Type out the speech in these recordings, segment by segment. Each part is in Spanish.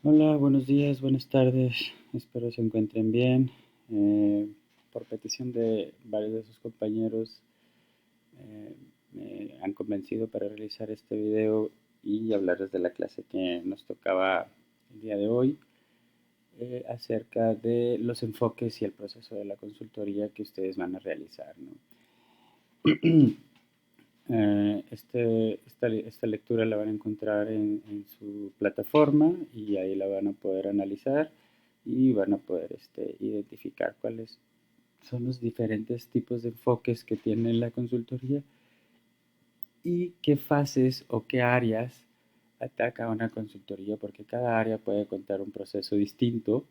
Hola, buenos días, buenas tardes, espero se encuentren bien. Por petición de varios de sus compañeros, me han convencido para realizar este video y hablarles de la clase que nos tocaba el día de hoy, acerca de los enfoques y el proceso de la consultoría que ustedes van a realizar, ¿no? Esta lectura la van a encontrar en su plataforma y ahí la van a poder analizar y van a poder identificar cuáles son los diferentes tipos de enfoques que tiene la consultoría y qué fases o qué áreas ataca una consultoría, porque cada área puede contar un proceso distinto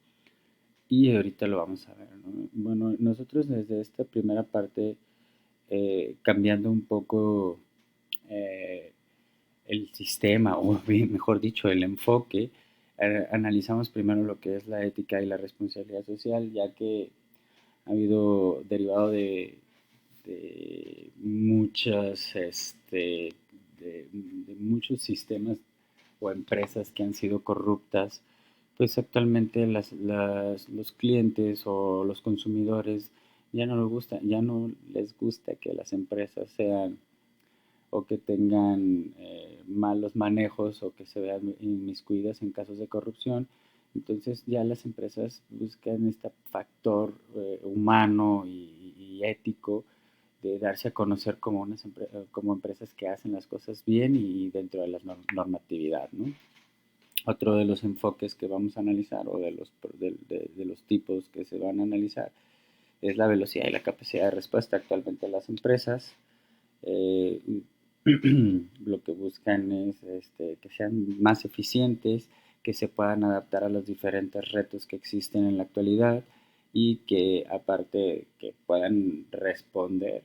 y ahorita lo vamos a ver, ¿no? Bueno, nosotros desde esta primera parte, cambiando un poco eh, el sistema, o bien, mejor dicho, el enfoque, analizamos primero lo que es la ética y la responsabilidad social, ya que ha habido derivado de muchas, de muchos sistemas o empresas que han sido corruptas, pues actualmente los clientes o los consumidores ya no les gusta que las empresas sean o que tengan malos manejos o que se vean inmiscuidas en casos de corrupción. Entonces ya las empresas buscan este factor humano y ético de darse a conocer como, como empresas que hacen las cosas bien y dentro de la normatividad, ¿no? Otro de los enfoques que vamos a analizar o de los tipos que se van a analizar es la velocidad y la capacidad de respuesta. Actualmente las empresas eh, lo que buscan es que sean más eficientes, que se puedan adaptar a los diferentes retos que existen en la actualidad y que aparte que puedan responder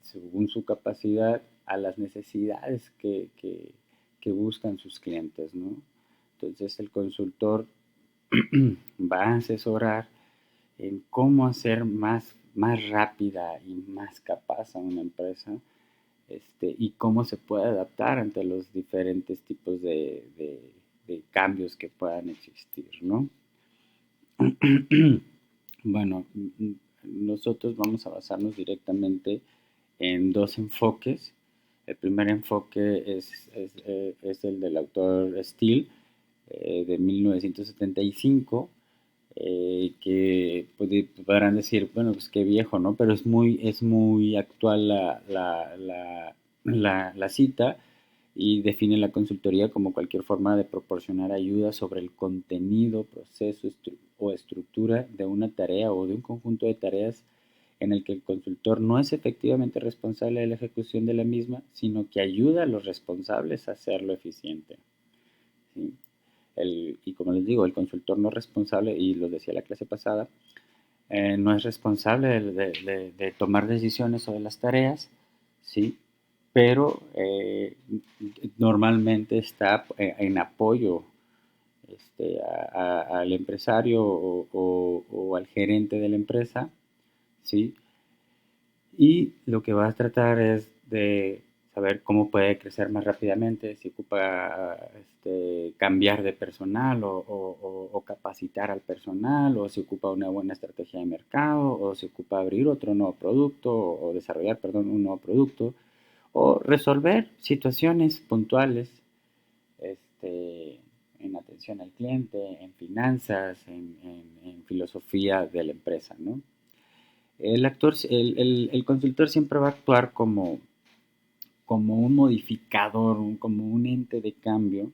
según su capacidad a las necesidades que buscan sus clientes, ¿no? Entonces el consultor va a asesorar en cómo hacer más rápida y más capaz a una empresa, y cómo se puede adaptar ante los diferentes tipos de cambios que puedan existir, ¿no? Bueno, nosotros vamos a basarnos directamente en dos enfoques. El primer enfoque es el del autor Steele, de 1975, que podrán decir, bueno, pues qué viejo, ¿no? Pero es muy actual la cita y define la consultoría como cualquier forma de proporcionar ayuda sobre el contenido, proceso o estructura de una tarea o de un conjunto de tareas en el que el consultor no es efectivamente responsable de la ejecución de la misma, sino que ayuda a los responsables a hacerlo eficiente. ¿Sí? Y como les digo, el consultor no es responsable, y lo decía la clase pasada, no es responsable de tomar decisiones sobre las tareas, ¿sí? Pero normalmente está en apoyo al empresario o al gerente de la empresa, ¿sí? Y lo que va a tratar es de saber cómo puede crecer más rápidamente, si ocupa cambiar de personal o capacitar al personal, o si ocupa una buena estrategia de mercado, o si ocupa abrir otro nuevo producto, o desarrollar, perdón, un nuevo producto, o resolver situaciones puntuales en atención al cliente, en finanzas, en filosofía de la empresa, ¿no? El consultor siempre va a actuar como un modificador, como un ente de cambio,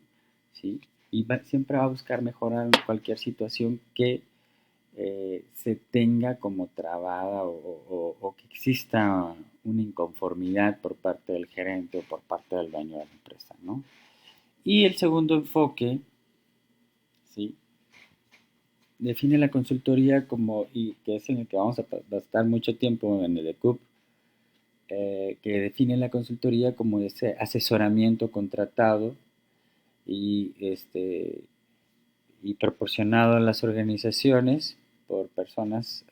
¿sí? Y siempre va a buscar mejorar cualquier situación que se tenga como trabada o que exista una inconformidad por parte del gerente o por parte del dueño de la empresa, ¿no? Y el segundo enfoque, ¿sí? Define la consultoría como, y que es en el que vamos a estar mucho tiempo en el ECUP, que define la consultoría como ese asesoramiento contratado y, y proporcionado a las organizaciones por personas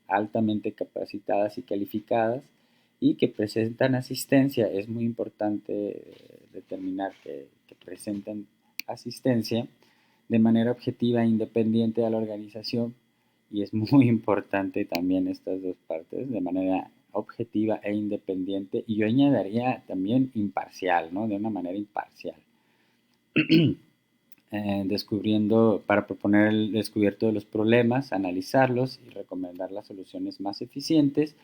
altamente capacitadas y calificadas y que presentan asistencia. Es muy importante determinar que presentan asistencia de manera objetiva e independiente a la organización, y es muy importante también estas dos partes, de manera objetiva e independiente, y yo añadiría también imparcial, ¿no? De una manera imparcial. Descubriendo, para proponer el descubierto de los problemas, analizarlos y recomendar las soluciones más eficientes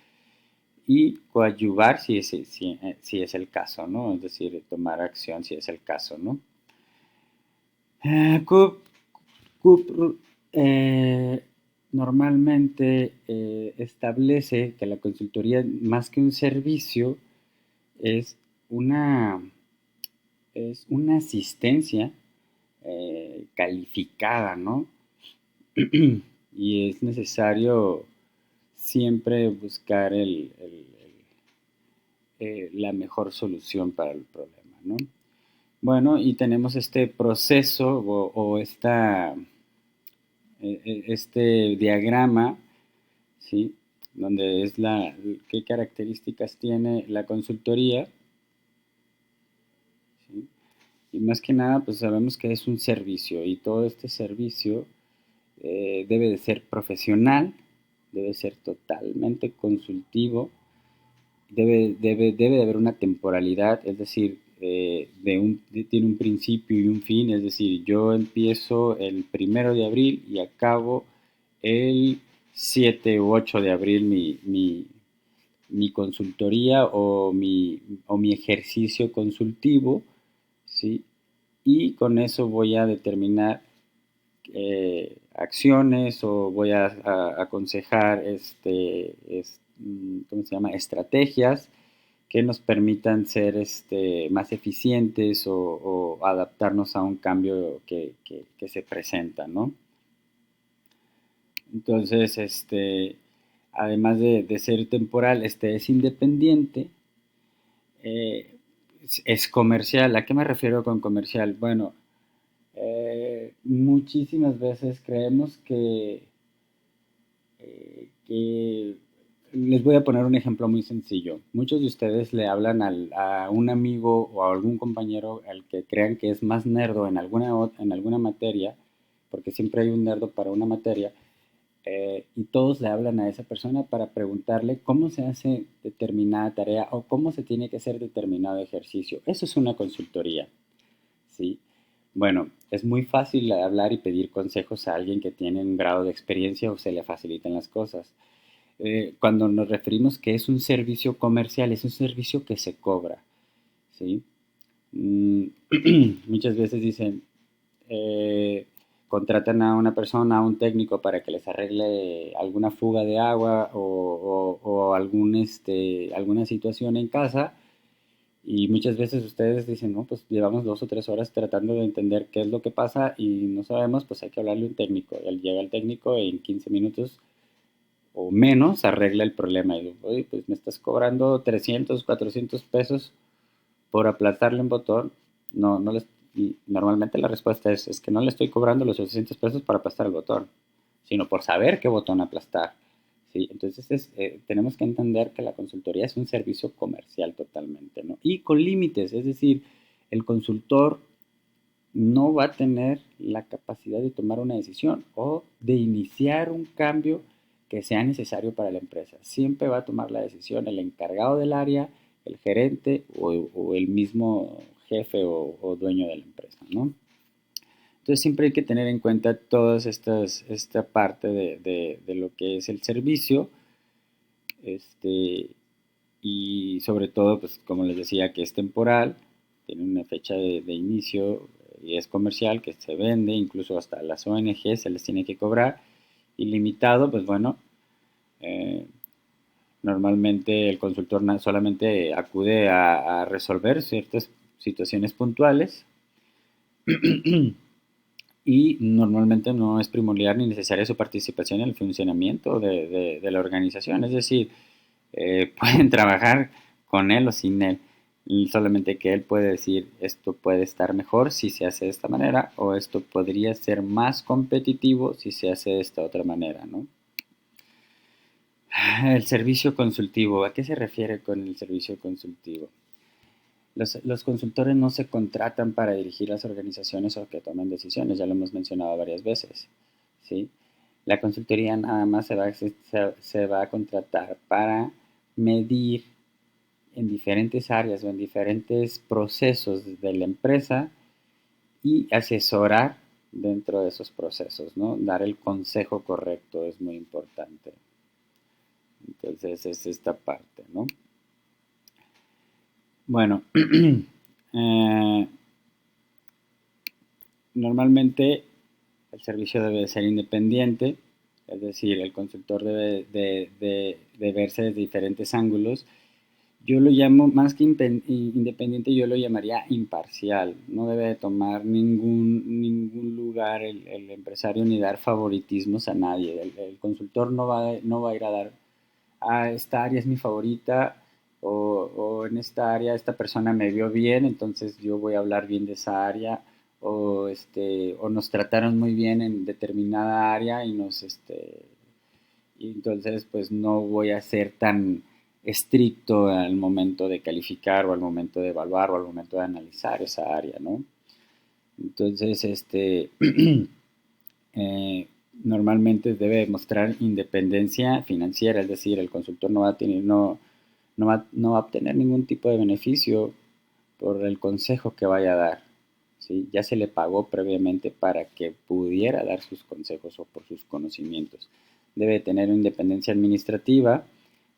y coadyuvar si es el caso, ¿no? Es decir, tomar acción si es el caso, ¿no? Coop normalmente establece que la consultoría, más que un servicio, es una, es una asistencia calificada, ¿no? Y es necesario siempre buscar la mejor solución para el problema, ¿no? Bueno, y tenemos este proceso o este diagrama, ¿sí? Donde es qué características tiene la consultoría, ¿sí? Y más que nada, pues sabemos que es un servicio y todo este servicio debe de ser profesional, debe ser totalmente consultivo, debe de haber una temporalidad, es decir, tiene un principio y un fin, es decir, yo empiezo el 1 de abril y acabo el 7 u 8 de abril mi consultoría o mi ejercicio consultivo, ¿sí? Y con eso voy a determinar acciones o voy a aconsejar ¿cómo se llama? Estrategias que nos permitan ser más eficientes o adaptarnos a un cambio que se presenta, ¿no? Entonces, además de ser temporal, es independiente, es comercial. ¿A qué me refiero con comercial? Bueno, muchísimas veces creemos que les voy a poner un ejemplo muy sencillo. Muchos de ustedes le hablan a un amigo o a algún compañero al que crean que es más nerdo en alguna materia, porque siempre hay un nerdo para una materia, y todos le hablan a esa persona para preguntarle cómo se hace determinada tarea o cómo se tiene que hacer determinado ejercicio. Eso es una consultoría, ¿sí? Bueno, es muy fácil hablar y pedir consejos a alguien que tiene un grado de experiencia o se le facilitan las cosas. Cuando nos referimos que es un servicio comercial, es un servicio que se cobra, ¿sí? Mm, muchas veces dicen, contratan a una persona, a un técnico para que les arregle alguna fuga de agua o alguna situación en casa, y muchas veces ustedes dicen, no, pues llevamos 2 o 3 horas tratando de entender qué es lo que pasa y no sabemos, pues hay que hablarle a un técnico. Y llega el técnico y en 15 minutos o menos arregla el problema. Y digo, oye, pues me estás cobrando 300, 400 pesos por aplastarle un botón. No, no les, y normalmente la respuesta es que no le estoy cobrando los 800 pesos para aplastar el botón, sino por saber qué botón aplastar. ¿Sí? Entonces tenemos que entender que la consultoría es un servicio comercial totalmente, ¿no? Y con límites, es decir, el consultor no va a tener la capacidad de tomar una decisión o de iniciar un cambio que sea necesario para la empresa. Siempre va a tomar la decisión el encargado del área, el gerente o el mismo jefe o dueño de la empresa, ¿no? Entonces siempre hay que tener en cuenta esta parte de lo que es el servicio, y sobre todo, pues como les decía, que es temporal, tiene una fecha de inicio y es comercial, que se vende, incluso hasta las ONG se les tiene que cobrar, y limitado, pues bueno, eh, normalmente el consultor solamente acude a resolver ciertas situaciones puntuales y normalmente no es primordial ni necesaria su participación en el funcionamiento de la organización. Es decir, pueden trabajar con él o sin él. Y solamente que él puede decir esto puede estar mejor si se hace de esta manera o esto podría ser más competitivo si se hace de esta otra manera, ¿no? El servicio consultivo. ¿A qué se refiere con el servicio consultivo? Los consultores no se contratan para dirigir las organizaciones o que tomen decisiones, ya lo hemos mencionado varias veces, ¿sí? La consultoría nada más se va a contratar para medir en diferentes áreas o en diferentes procesos de la empresa y asesorar dentro de esos procesos, ¿no? Dar el consejo correcto es muy importante. Entonces es esta parte, ¿no? Bueno, eh, normalmente el servicio debe ser independiente, es decir, el consultor debe de verse desde diferentes ángulos. Yo lo llamo, más que independiente, yo lo llamaría imparcial. No debe de tomar ningún lugar el empresario ni dar favoritismos a nadie. El consultor no va a ir a dar, esta área es mi favorita o en esta área esta persona me vio bien, entonces yo voy a hablar bien de esa área o nos trataron muy bien en determinada área y entonces pues no voy a ser tan estricto al momento de calificar o al momento de evaluar o al momento de analizar esa área, ¿no? Entonces, eh, normalmente debe mostrar independencia financiera, es decir, el consultor no va a obtener ningún tipo de beneficio por el consejo que vaya a dar. ¿Sí? Ya se le pagó previamente para que pudiera dar sus consejos o por sus conocimientos. Debe tener independencia administrativa,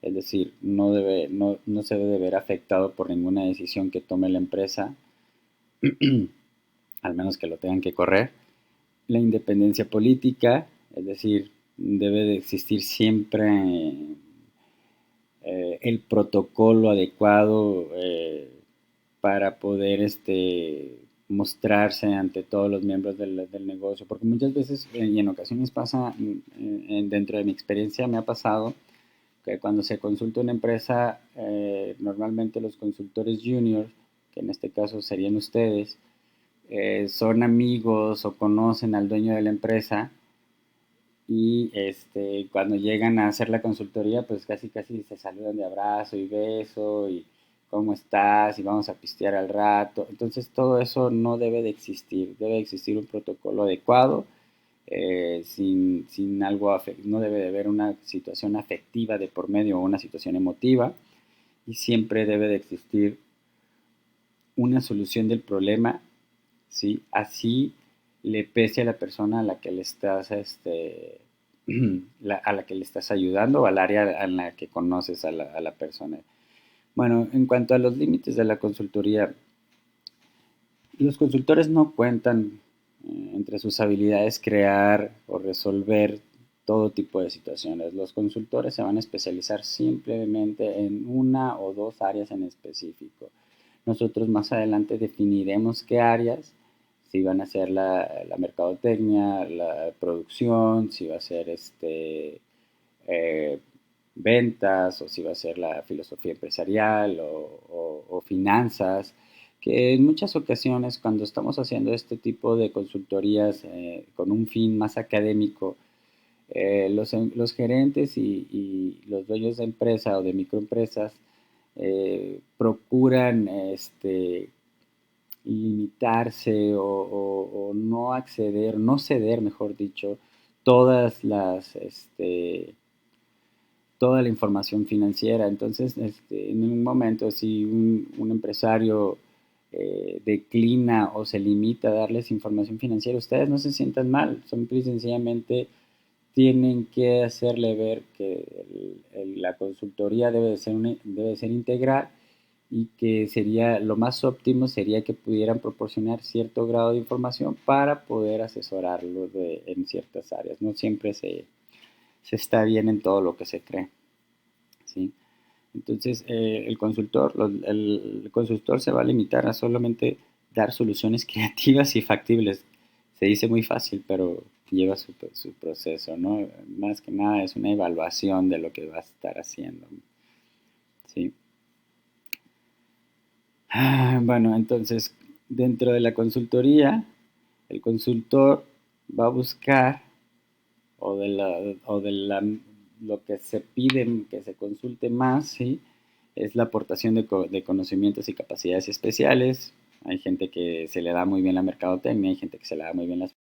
es decir, no se debe ver afectado por ninguna decisión que tome la empresa, al menos que lo tengan que correr. La independencia política, es decir, debe de existir siempre el protocolo adecuado para poder mostrarse ante todos los miembros del negocio, porque muchas veces y en ocasiones pasa, dentro de mi experiencia me ha pasado que cuando se consulta una empresa, normalmente los consultores juniors, que en este caso serían ustedes, son amigos o conocen al dueño de la empresa y cuando llegan a hacer la consultoría, pues casi casi se saludan de abrazo y beso y cómo estás y vamos a pistear al rato. Entonces todo eso no debe de existir, debe de existir un protocolo adecuado, sin algo, no debe de haber una situación afectiva de por medio o una situación emotiva y siempre debe de existir una solución del problema, ¿sí? Así le pese a la persona a la que le estás, a la que le estás ayudando o al área en la que conoces a la persona. Bueno, en cuanto a los límites de la consultoría, los consultores no cuentan entre sus habilidades crear o resolver todo tipo de situaciones. Los consultores se van a especializar simplemente en una o dos áreas en específico. Nosotros más adelante definiremos qué áreas, si van a ser la mercadotecnia, la producción, si va a ser eh, ventas o si va a ser la filosofía empresarial o finanzas, que en muchas ocasiones cuando estamos haciendo este tipo de consultorías con un fin más académico, los gerentes y los dueños de empresa o de microempresas procuran limitarse o no acceder, no ceder, mejor dicho, todas las, toda la información financiera. Entonces, en un momento, si un empresario declina o se limita a darles información financiera, ustedes no se sientan mal, simple y sencillamente tienen que hacerle ver que la consultoría debe ser integral y que sería lo más óptimo sería que pudieran proporcionar cierto grado de información para poder asesorarlo en ciertas áreas. No siempre se está bien en todo lo que se cree. ¿Sí? Entonces, el consultor se va a limitar a solamente dar soluciones creativas y factibles. Se dice muy fácil, pero lleva su proceso, ¿no? Más que nada es una evaluación de lo que va a estar haciendo. ¿Sí? Bueno, entonces, dentro de la consultoría, el consultor va a buscar o de la, o de la, lo que se pide que se consulte más, ¿sí? es la aportación de conocimientos y capacidades especiales. Hay gente que se le da muy bien la mercadotecnia, hay gente que se le da muy bien las